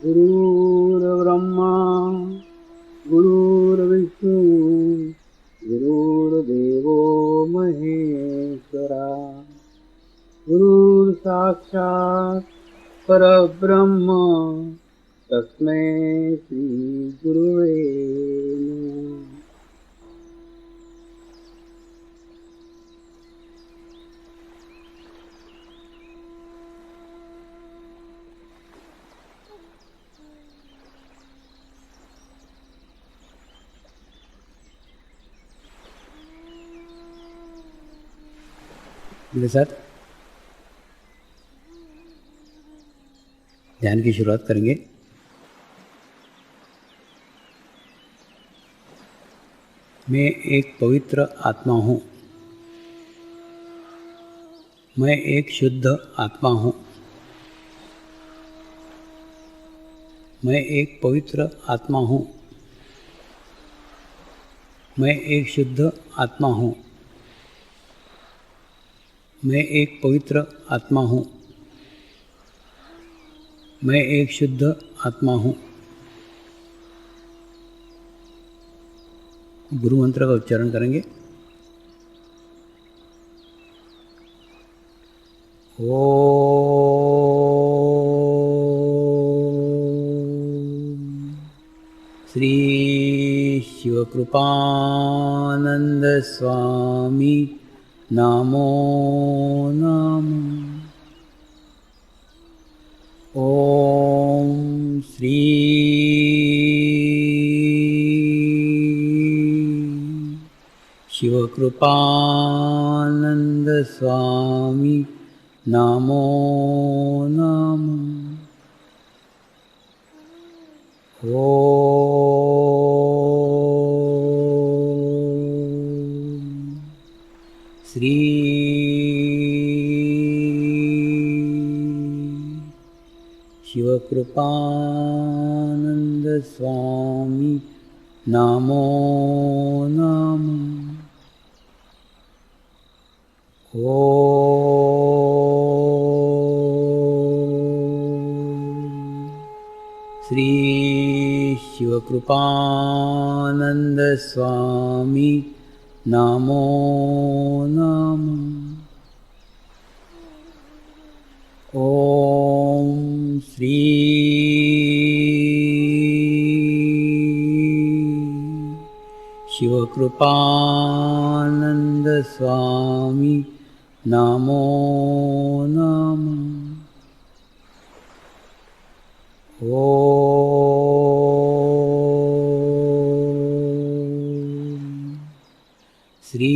गुरुर्ब्रह्मा गुरुर्विष्णु गुरुर्देवो महेश्वरा गुरुर्साक्षात् परब्रह्म तस्मै श्री गुरुवे नमः। मेरे साथ ध्यान की शुरुआत करेंगे। मैं एक पवित्र आत्मा हूँ। मैं एक शुद्ध आत्मा हूँ। मैं एक पवित्र आत्मा हूँ। मैं एक शुद्ध आत्मा हूँ। मैं एक पवित्र आत्मा हूँ। मैं एक शुद्ध आत्मा हूँ। गुरु मंत्र का उच्चारण करेंगे। ओम श्री शिवकृपानंद स्वामी नमो नमः। ओम श्री शिवकृपानंद स्वामी नमो नमः। ओम श्री शिवकृपानंद स्वामी नमो नमः। ओम श्री शिवकृपानंद स्वामी नमो नमः। ओम श्री शिवकृपानंद स्वामी नमो नमः। ओम श्री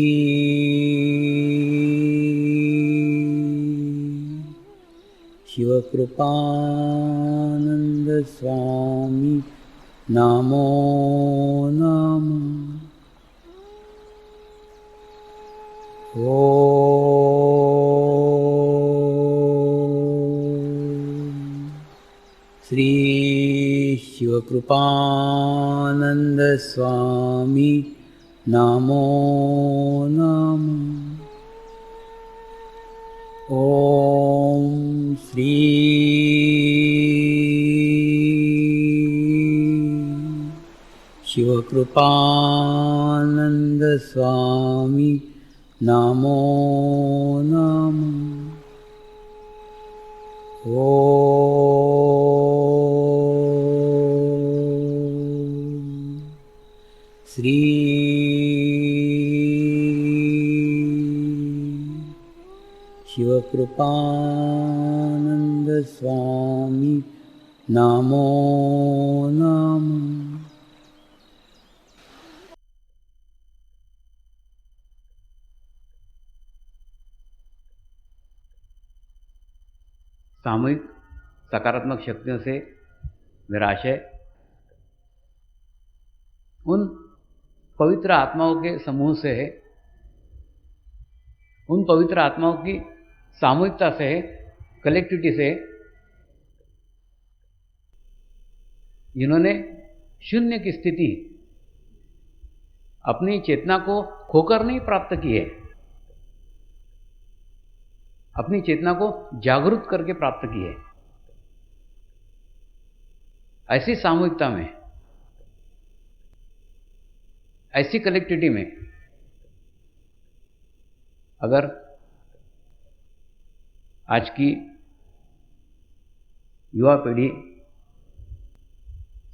शिवकृपानंद स्वामी नमो नमः। ओम श्री शिवकृपानंद स्वामी नमो नमः। ओम श्री शिवकृपानंद स्वामी नमो नमः। ओम श्री शिवकृपानंद स्वामी नमो नमः। सामूहिक सकारात्मक शक्तियों से मेरा आशय उन पवित्र आत्माओं के समूह से है, उन पवित्र आत्माओं की सामूहिकता से है, कलेक्टिविटी से, जिन्होंने शून्य की स्थिति अपनी चेतना को खोकर नहीं प्राप्त की है, अपनी चेतना को जागरूक करके प्राप्त की है। ऐसी सामूहिकता में, ऐसी कलेक्टिविटी में अगर आज की युवा पीढ़ी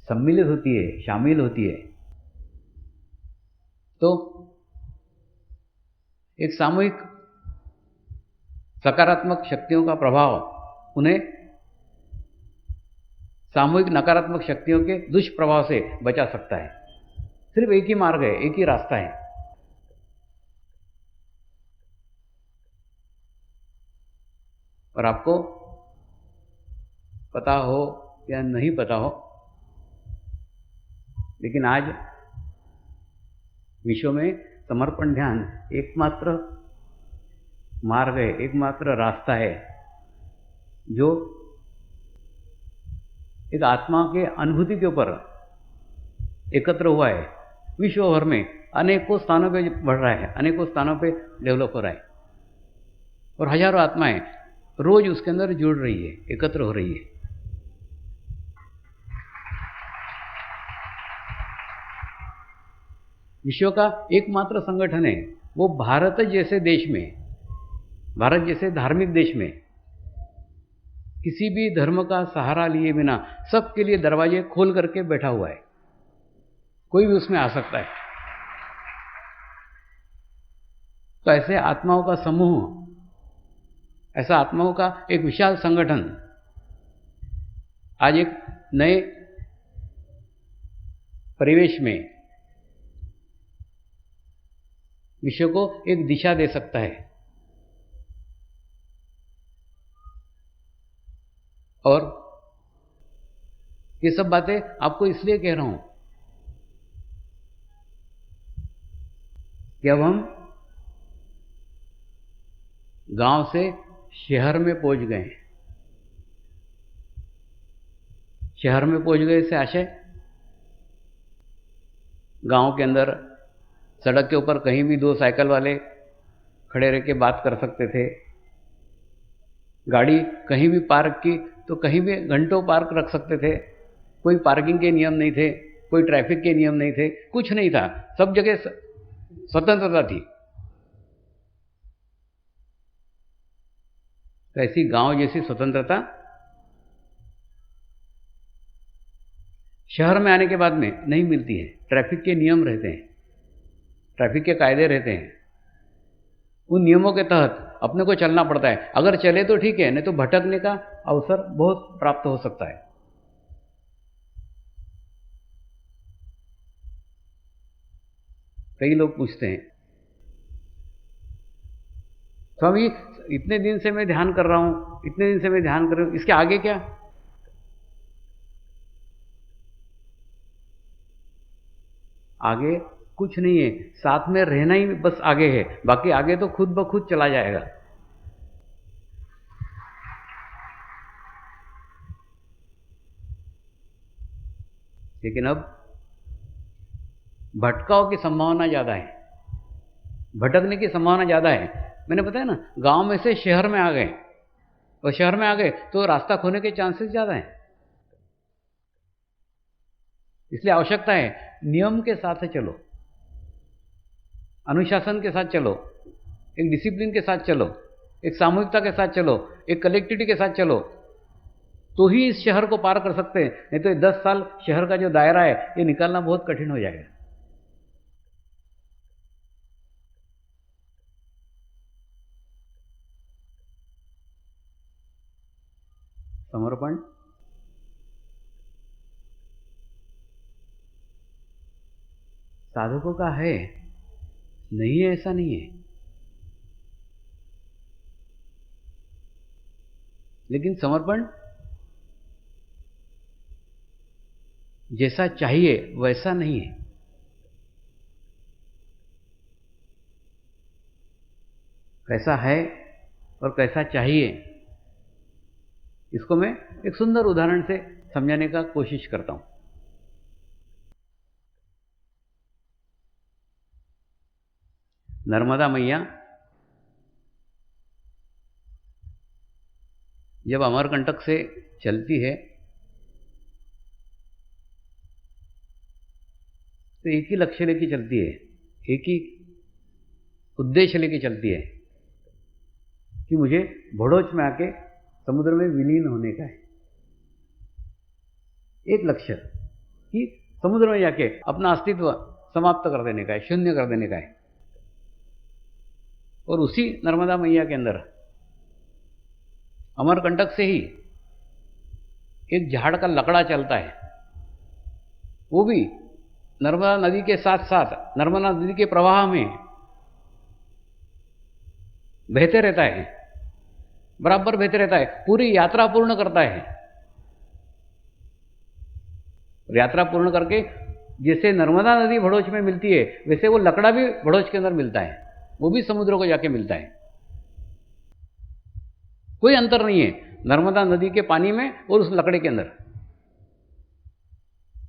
सम्मिलित होती है, शामिल होती है, तो एक सामूहिक सकारात्मक शक्तियों का प्रभाव उन्हें सामूहिक नकारात्मक शक्तियों के दुष्प्रभाव से बचा सकता है। सिर्फ एक ही मार्ग है, एक ही रास्ता है। और आपको पता हो या नहीं पता हो, लेकिन आज विश्व में समर्पण ध्यान एकमात्र मार्ग है, एकमात्र रास्ता है जो एक आत्मा के अनुभूति के ऊपर एकत्र हुआ है। विश्व भर में अनेकों स्थानों पे बढ़ रहा है, अनेकों स्थानों पे डेवलप हो रहा है, और हजारों आत्माएं रोज उसके अंदर जुड़ रही है, एकत्र हो रही है। विश्व का एकमात्र संगठन है वो भारत जैसे देश में, भारत जैसे धार्मिक देश में किसी भी धर्म का सहारा लिए बिना सबके लिए दरवाजे खोल करके बैठा हुआ है। कोई भी उसमें आ सकता है। तो ऐसे आत्माओं का समूह, ऐसा आत्माओं का एक विशाल संगठन आज एक नए परिवेश में विश्व को एक दिशा दे सकता है। और ये सब बातें आपको इसलिए कह रहा हूं कि अब हम गांव से शहर में पहुंच गए हैं। शहर में पहुंच गए से आशय, गांव के अंदर सड़क के ऊपर कहीं भी दो साइकिल वाले खड़े रह के बात कर सकते थे। गाड़ी कहीं भी पार्क की तो कहीं भी घंटों पार्क रख सकते थे। कोई पार्किंग के नियम नहीं थे, कोई ट्रैफिक के नियम नहीं थे, कुछ नहीं था। सब जगह स्वतंत्रता थी। तो ऐसी गांव जैसी स्वतंत्रता शहर में आने के बाद में नहीं मिलती है। ट्रैफिक के नियम रहते हैं, ट्रैफिक के कायदे रहते हैं। उन नियमों के तहत अपने को चलना पड़ता है। अगर चले तो ठीक है, नहीं तो भटकने का अवसर बहुत प्राप्त हो सकता है। कई लोग पूछते हैं, स्वामी इतने दिन से मैं ध्यान कर रहा हूं, इतने दिन से मैं ध्यान कर रहा हूं, इसके आगे क्या? आगे कुछ नहीं है, साथ में रहना ही बस आगे है। बाकी आगे तो खुद ब खुद चला जाएगा। लेकिन अब भटकाव की संभावना ज्यादा है, भटकने की संभावना ज्यादा है। मैंने बताया ना, गांव में से शहर में आ गए, और शहर में आ गए तो रास्ता खोने के चांसेस ज्यादा हैं। इसलिए आवश्यकता है नियम के साथ चलो, अनुशासन के साथ चलो, एक डिसिप्लिन के साथ चलो, एक सामूहिकता के साथ चलो, एक कलेक्टिविटी के साथ चलो, तो ही इस शहर को पार कर सकते हैं। नहीं तो 10 साल शहर का जो दायरा है ये निकालना बहुत कठिन हो जाएगा। समर्पण साधकों का है, नहीं है ऐसा नहीं है, लेकिन समर्पण जैसा चाहिए वैसा नहीं है। कैसा है और कैसा चाहिए, इसको मैं एक सुंदर उदाहरण से समझाने का कोशिश करता हूं। नर्मदा मैया जब अमरकंटक से चलती है तो एक ही लक्ष्य लेके चलती है, एक ही उद्देश्य लेके चलती है कि मुझे भड़ोच में आके समुद्र में विलीन होने का है। एक लक्ष्य कि समुद्र में जाके अपना अस्तित्व समाप्त कर देने का है, शून्य कर देने का है। और उसी नर्मदा मैया के अंदर अमरकंटक से ही एक झाड़ का लकड़ा चलता है, वो भी नर्मदा नदी के साथ साथ नर्मदा नदी के प्रवाह में बहते रहता है, बराबर बहते रहता है, पूरी यात्रा पूर्ण करता है। यात्रा पूर्ण करके जैसे नर्मदा नदी भड़ोच में मिलती है, वैसे वो लकड़ा भी भड़ोच के अंदर मिलता है, वो भी समुद्र को जाके मिलता है। कोई अंतर नहीं है नर्मदा नदी के पानी में और उस लकड़े के अंदर।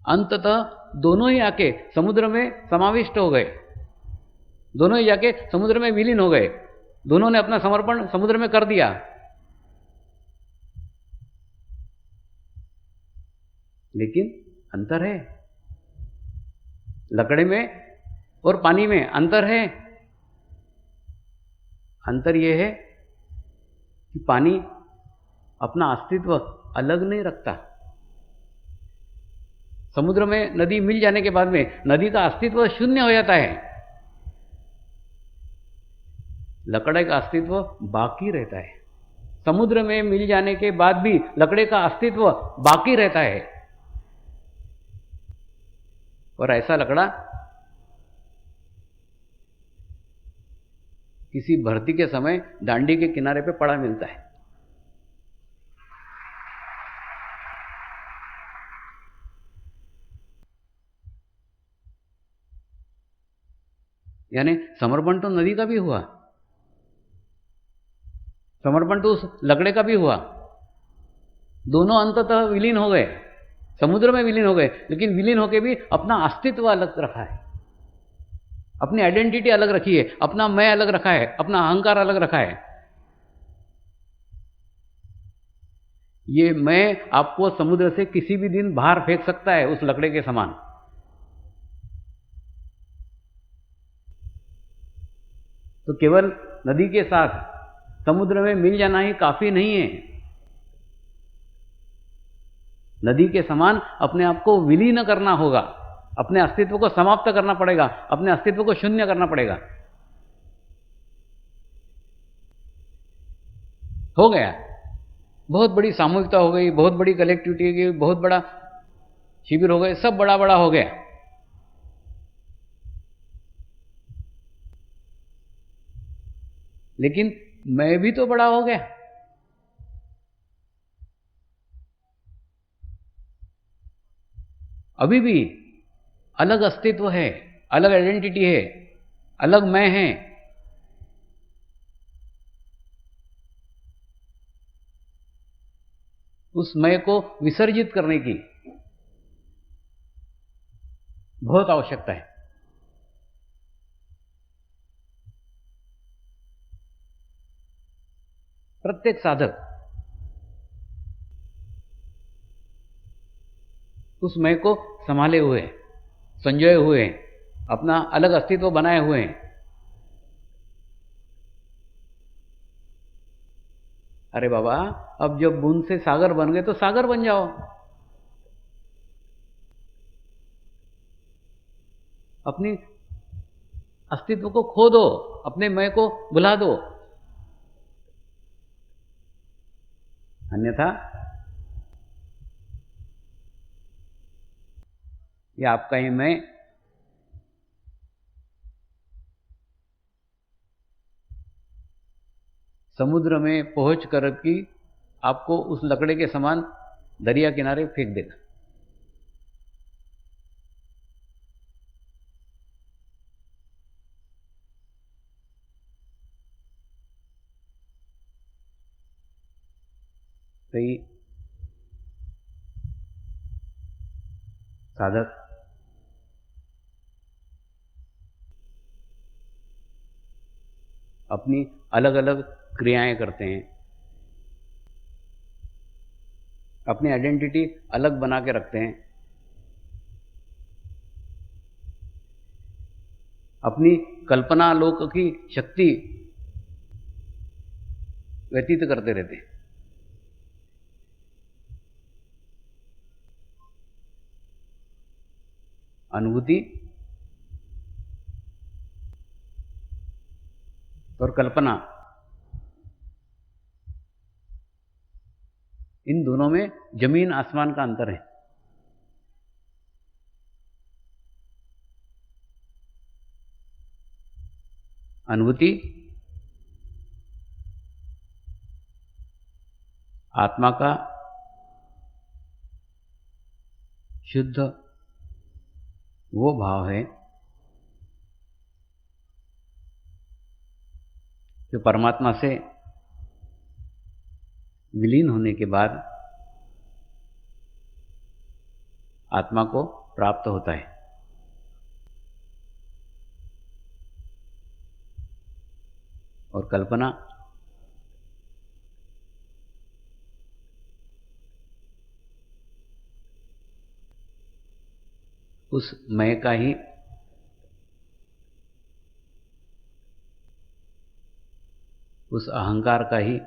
अंततः दोनों ही आके समुद्र में समाविष्ट हो गए, दोनों ही जाके समुद्र में विलीन हो गए, दोनों ने अपना समर्पण समुद्र में कर दिया। लेकिन अंतर है, लकड़े में और पानी में अंतर है। अंतर यह है कि पानी अपना अस्तित्व अलग नहीं रखता। समुद्र में नदी मिल जाने के बाद में नदी का अस्तित्व शून्य हो जाता है, लकड़े का अस्तित्व बाकी रहता है। समुद्र में मिल जाने के बाद भी लकड़े का अस्तित्व बाकी रहता है। और ऐसा लकड़ा किसी भर्ती के समय दांडी के किनारे पे पड़ा मिलता है। यानी समर्पण तो नदी का भी हुआ, समर्पण तो उस लकड़े का भी हुआ, दोनों अंततः विलीन हो गए, समुद्र में विलीन हो गए, लेकिन विलीन होकर भी अपना अस्तित्व अलग रखा है, अपनी आइडेंटिटी अलग रखी है, अपना मैं अलग रखा है, अपना अहंकार अलग रखा है। ये मैं आपको समुद्र से किसी भी दिन बाहर फेंक सकता है, उस लकड़े के समान। तो केवल नदी के साथ समुद्र में मिल जाना ही काफी नहीं है। नदी के समान अपने आप को विलीन करना होगा, अपने अस्तित्व को समाप्त करना पड़ेगा, अपने अस्तित्व को शून्य करना पड़ेगा। हो गया, बहुत बड़ी सामूहिकता हो गई, बहुत बड़ी कलेक्टिविटी हो गई, बहुत बड़ा शिविर हो गए, सब बड़ा बड़ा हो गया। लेकिन मैं भी तो बड़ा हो गया। अभी भी अलग अस्तित्व है, अलग आइडेंटिटी है, अलग मैं है। उस मैं को विसर्जित करने की बहुत आवश्यकता है। प्रत्येक साधक उस मैं को संभाले हुए, संजोए हुए, अपना अलग अस्तित्व बनाए हुए हैं। अरे बाबा, अब जब बूंद से सागर बन गए तो सागर बन जाओ। अपनी अस्तित्व को खो दो, अपने मैं को भुला दो, अन्यथा ये आपका ही मैं समुद्र में पहुंच कर की आपको उस लकड़े के समान दरिया किनारे फेंक देगा। तो ये साधक अपनी अलग अलग क्रियाएं करते हैं, अपनी आइडेंटिटी अलग बना के रखते हैं, अपनी कल्पना लोक की शक्ति व्यतीत करते रहते हैं। अनुभूति और कल्पना, इन दोनों में जमीन आसमान का अंतर है। अनुभूति आत्मा का शुद्ध वो भाव है जो परमात्मा से विलीन होने के बाद आत्मा को प्राप्त होता है। और कल्पना उस मैं का ही उस अहंकार का ही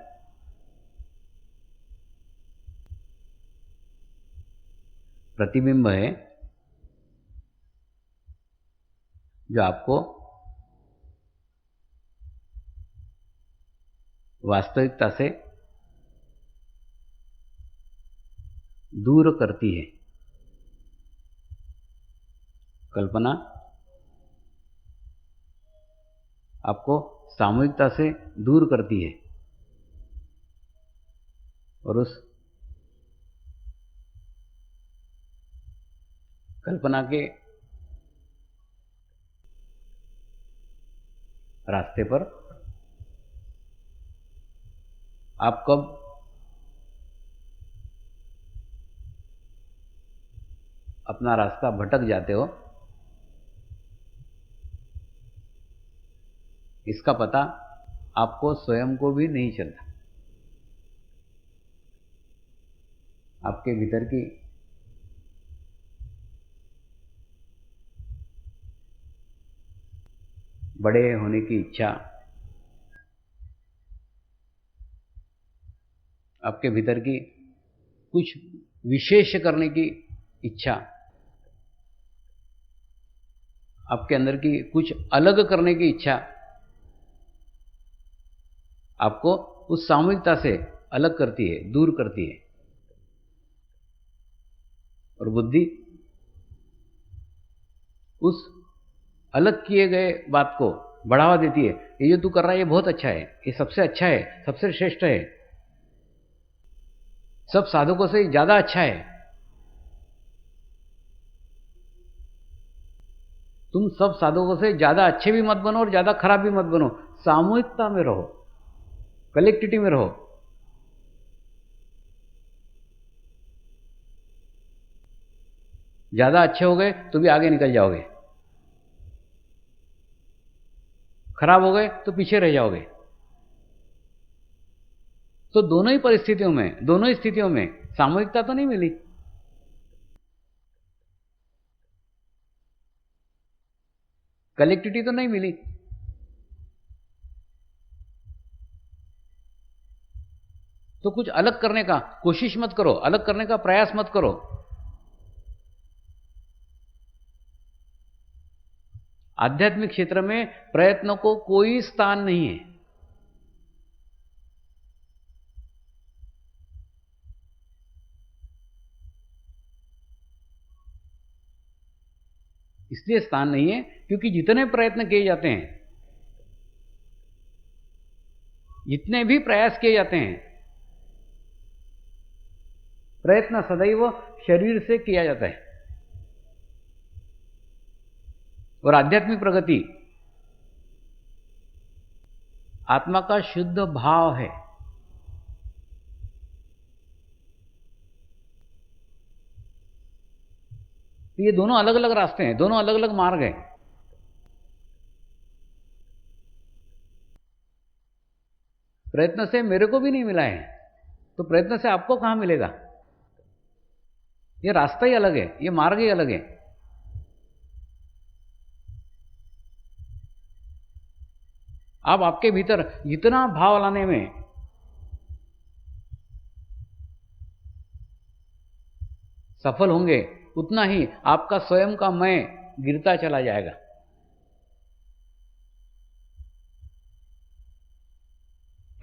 प्रतिबिंब है जो आपको वास्तविकता से दूर करती है। कल्पना आपको सामूहिकता से दूर करती है और उस कल्पना के रास्ते पर आप कब अपना रास्ता भटक जाते हो इसका पता आपको स्वयं को भी नहीं चलता। आपके भीतर की बड़े होने की इच्छा, आपके भीतर की कुछ विशेष करने की इच्छा, आपके अंदर की कुछ अलग करने की इच्छा आपको उस सामूहिकता से अलग करती है, दूर करती है। और बुद्धि उस अलग किए गए बात को बढ़ावा देती है। ये जो तू कर रहा है ये बहुत अच्छा है, ये सबसे अच्छा है, सबसे श्रेष्ठ है, सब साधकों से ज्यादा अच्छा है। तुम सब साधकों से ज्यादा अच्छे भी मत बनो और ज्यादा खराब भी मत बनो, सामूहिकता में रहो, कलेक्टिविटी में रहो। ज्यादा अच्छे हो गए तो भी आगे निकल जाओगे, खराब हो गए तो पीछे रह जाओगे। तो दोनों ही परिस्थितियों में, दोनों ही स्थितियों में सामूहिकता तो नहीं मिली, कलेक्टिविटी तो नहीं मिली। तो कुछ अलग करने का कोशिश मत करो, अलग करने का प्रयास मत करो। आध्यात्मिक क्षेत्र में प्रयत्नों को कोई स्थान नहीं है। इसलिए स्थान नहीं है क्योंकि जितने प्रयत्न किए जाते हैं, जितने भी प्रयास किए जाते हैं, प्रयत्न सदैव शरीर से किया जाता है। और आध्यात्मिक प्रगति आत्मा का शुद्ध भाव है। ये दोनों अलग अलग रास्ते हैं, दोनों अलग अलग मार्ग हैं। प्रयत्न से मेरे को भी नहीं मिला है तो प्रयत्न से आपको कहां मिलेगा? ये रास्ता ही अलग है, ये मार्ग ही अलग है। आप आपके भीतर जितना भाव लाने में सफल होंगे, उतना ही आपका स्वयं का मैं गिरता चला जाएगा।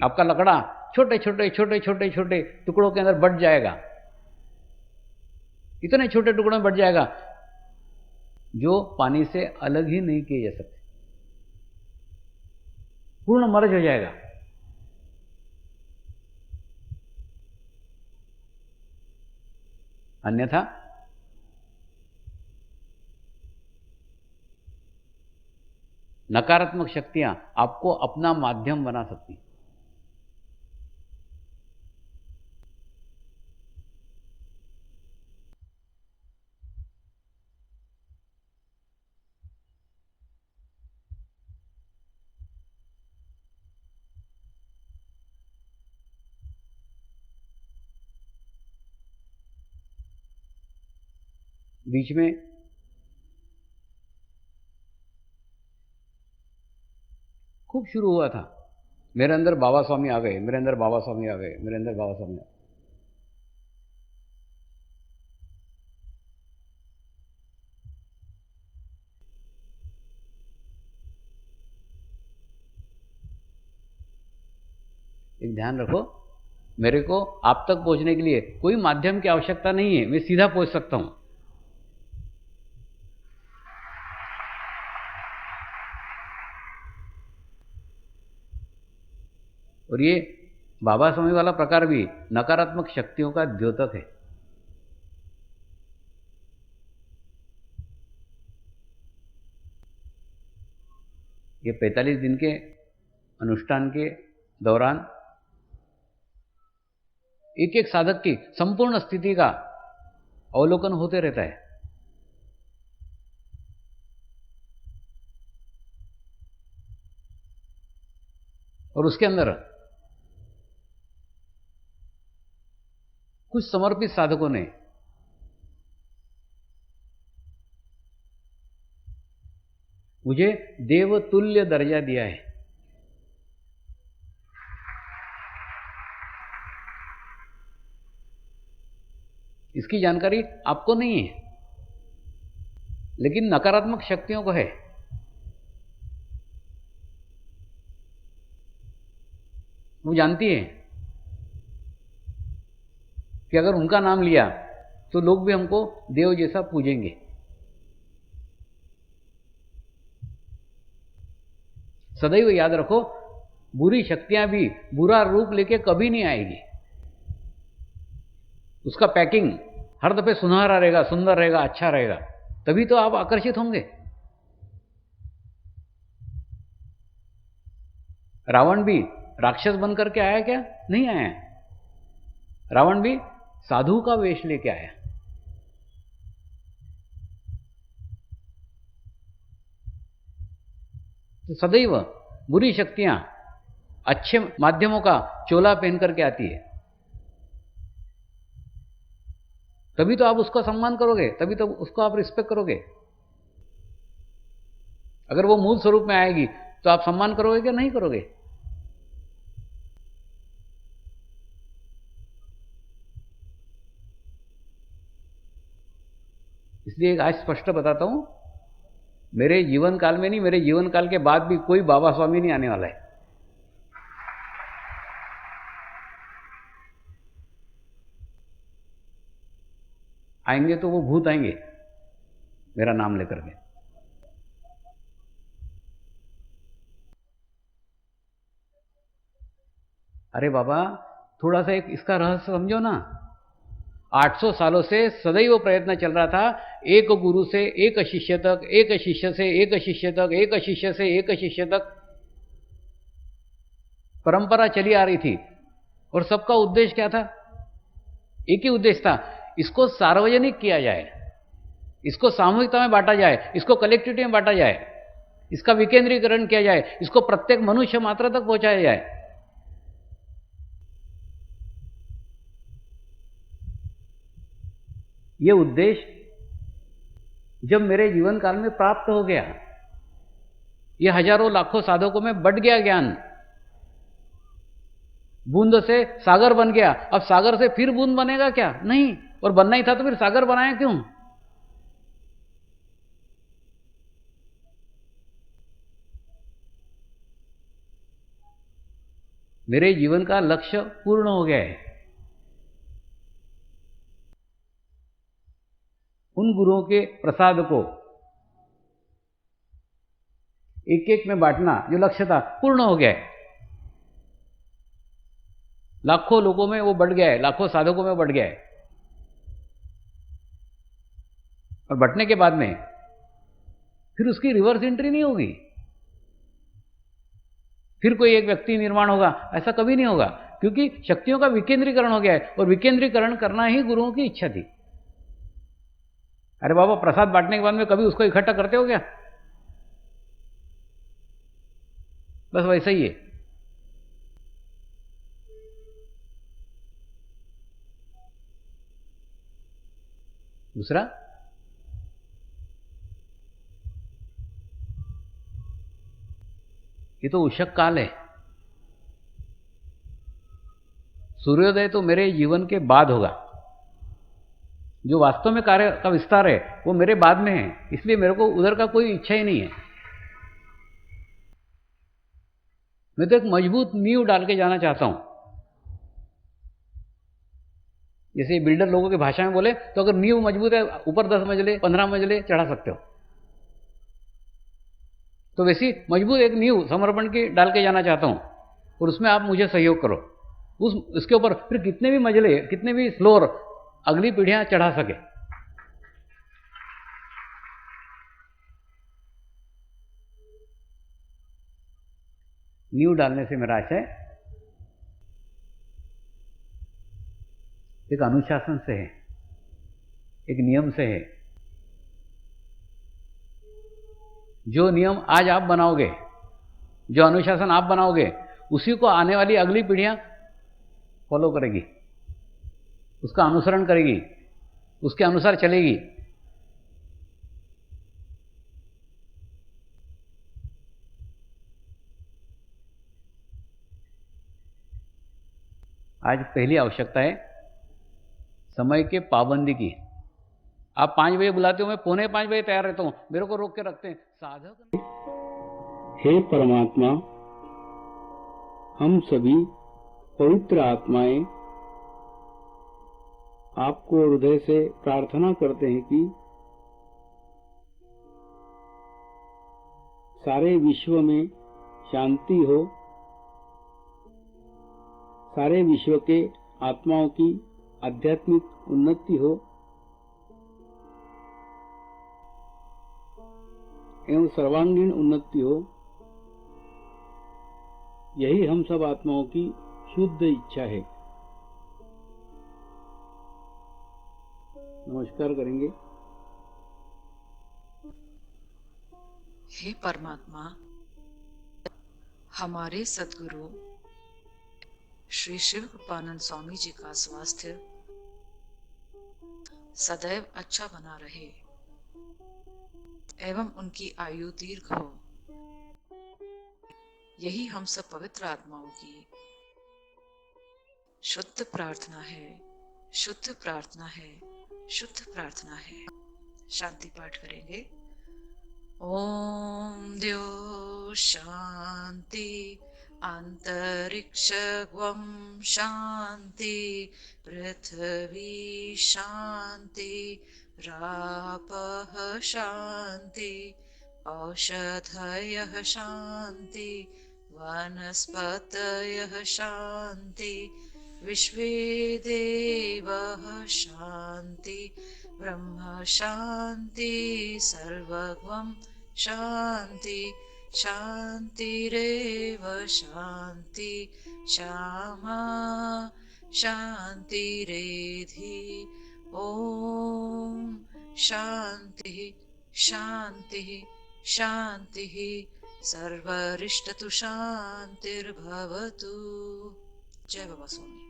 आपका लकड़ा छोटे छोटे छोटे छोटे छोटे टुकड़ों के अंदर बट जाएगा, इतने छोटे टुकड़ों में बट जाएगा जो पानी से अलग ही नहीं किए जा सकते, पूर्ण मर्ज हो जाएगा। अन्यथा नकारात्मक शक्तियां आपको अपना माध्यम बना सकती। बीच में खूब शुरू हुआ था, मेरे अंदर बाबा स्वामी आ गए, मेरे अंदर बाबा स्वामी आ गए, मेरे अंदर बाबा स्वामी आ गए। एक ध्यान रखो, मेरे को आप तक पहुंचने के लिए कोई माध्यम की आवश्यकता नहीं है, मैं सीधा पहुंच सकता हूं। और ये बाबा स्वामी वाला प्रकार भी नकारात्मक शक्तियों का द्योतक है। ये 45 दिन के अनुष्ठान के दौरान एक एक साधक की संपूर्ण स्थिति का अवलोकन होते रहता है। और उसके अंदर कुछ समर्पित साधकों ने मुझे देवतुल्य दर्जा दिया है। इसकी जानकारी आपको नहीं है, लेकिन नकारात्मक शक्तियों को है। वो जानती है कि अगर उनका नाम लिया तो लोग भी हमको देव जैसा पूजेंगे। सदैव याद रखो, बुरी शक्तियां भी बुरा रूप लेके कभी नहीं आएगी। उसका पैकिंग हर दफे सुनहरा रहेगा, सुंदर रहेगा, अच्छा रहेगा, तभी तो आप आकर्षित होंगे। रावण भी राक्षस बनकर के आया क्या? नहीं आया। रावण भी साधु का वेश लेके आया। तो सदैव बुरी शक्तियां अच्छे माध्यमों का चोला पहन करके आती है, तभी तो आप उसका सम्मान करोगे, तभी तो उसको आप रिस्पेक्ट करोगे। अगर वो मूल स्वरूप में आएगी तो आप सम्मान करोगे क्या? नहीं करोगे। इसलिए आज स्पष्ट बताता हूं, मेरे जीवन काल में नहीं, मेरे जीवन काल के बाद भी कोई बाबा स्वामी नहीं आने वाला है। आएंगे तो वो भूत आएंगे मेरा नाम लेकर के। अरे बाबा, थोड़ा सा एक इसका रहस्य समझो ना। 800 सालों से सदैव प्रयत्न चल रहा था, एक गुरु से एक शिष्य तक, एक शिष्य से एक शिष्य तक, एक शिष्य से एक शिष्य तक परंपरा चली आ रही थी। और सबका उद्देश्य क्या था? एक ही उद्देश्य था, इसको सार्वजनिक किया जाए, इसको सामूहिकता में बांटा जाए, इसको कलेक्टिविटी में बांटा जाए, इसका विकेंद्रीकरण किया जाए, इसको प्रत्येक मनुष्य मात्र तक पहुंचाया जाए। यह उद्देश्य जब मेरे जीवन काल में प्राप्त हो गया, ये हजारों लाखों साधकों में बट गया ज्ञान। बूंद से सागर बन गया, अब सागर से फिर बूंद बनेगा क्या? नहीं। और बनना ही था तो फिर सागर बनाया क्यों? मेरे जीवन का लक्ष्य पूर्ण हो गया है। उन गुरुओं के प्रसाद को एक एक में बांटना जो लक्ष्य था पूर्ण हो गया है। लाखों लोगों में वो बढ़ गया है, लाखों साधकों में बढ़ गया है। और बढ़ने के बाद में फिर उसकी रिवर्स एंट्री नहीं होगी, फिर कोई एक व्यक्ति निर्माण होगा, ऐसा कभी नहीं होगा, क्योंकि शक्तियों का विकेंद्रीकरण हो गया है। और विकेंद्रीकरण करना ही गुरुओं की इच्छा थी। अरे बाबा, प्रसाद बांटने के बाद में कभी उसको इकट्ठा करते हो क्या? बस वैसा ही है। दूसरा, ये तो उषक काल है। सूर्योदय तो मेरे जीवन के बाद होगा। जो वास्तव में कार्य का विस्तार है वो मेरे बाद में है, इसलिए मेरे को उधर का कोई इच्छा ही नहीं है। मैं तो एक मजबूत नींव डाल के जाना चाहता हूं। जैसे बिल्डर लोगों की भाषा में बोले तो अगर नींव मजबूत है, ऊपर 10 मंजिले 15 मंजिले चढ़ा सकते हो। तो वैसी मजबूत एक नींव समर्पण की डाल के जाना चाहता हूं, और उसमें आप मुझे सहयोग करो। उसके ऊपर फिर कितने भी मंजिले, कितने भी फ्लोर अगली पीढ़ियां चढ़ा सके। नींव डालने से मेरा आशय एक अनुशासन से है, एक नियम से है। जो नियम आज आप बनाओगे, जो अनुशासन आप बनाओगे, उसी को आने वाली अगली पीढ़ियां फॉलो करेगी, उसका अनुसरण करेगी, उसके अनुसार चलेगी। आज पहली आवश्यकता है समय के पाबंदी की। आप 5 बजे बुलाते हो, मैं 4:45 तैयार रहता हूं, मेरे को रोक के रखते हैं साधक। हे परमात्मा, हम सभी पवित्र आत्माएं आपको हृदय से प्रार्थना करते हैं कि सारे विश्व में शांति हो, सारे विश्व के आत्माओं की आध्यात्मिक उन्नति हो एवं सर्वांगीण उन्नति हो। यही हम सब आत्माओं की शुद्ध इच्छा है। नमस्कार करेंगे। हे परमात्मा, हमारे सद्गुरु श्री शिव कृपानंद स्वामी जी का स्वास्थ्य सदैव अच्छा बना रहे एवं उनकी आयु दीर्घ हो, यही हम सब पवित्र आत्माओं की शुद्ध प्रार्थना है, शुद्ध प्रार्थना है, शुद्ध प्रार्थना है। शांति पाठ करेंगे। ओम द्यो शांति अंतरिक्षगं शांति पृथ्वी शांति रापः शांति औषधयः शांति वनस्पतयः शांति विश्वे देवः शांति ब्रह्म शांति सर्वगं शांति शांतिरेव शांति श्यामा शांतिरेधि। ओम शांति शांति शांति सर्वरिष्टतु शांतिर्भवतु। जय बाबा स्वामी।